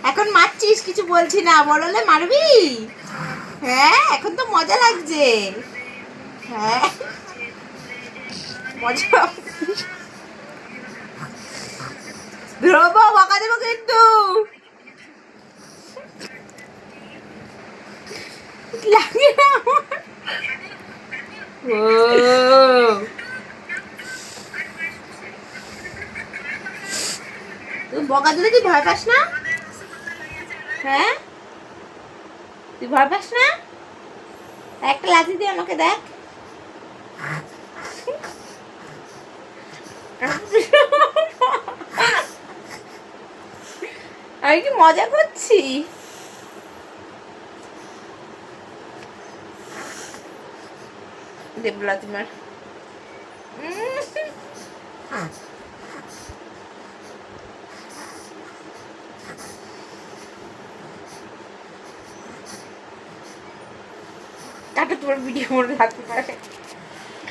এখন মারছিস, কিছু বলছি না, বললে মারবি? হ্যাঁ, এখন তো মজা লাগছে। হ্যাঁ, মজা। ধ্রুব, বকা দেবো কিন্তু। লাগে না আমার। ও, তুই বকা দিলে তুই ভয় পাস না? হ্যাঁ, তুই ভয় পাস না? একটা লাথি দিয়ে আমাকে দেখ। আমি কি মজা করছি? দেব লাথি মার। কাটো, তোমার ভিডিও মনে থাকতে পারে।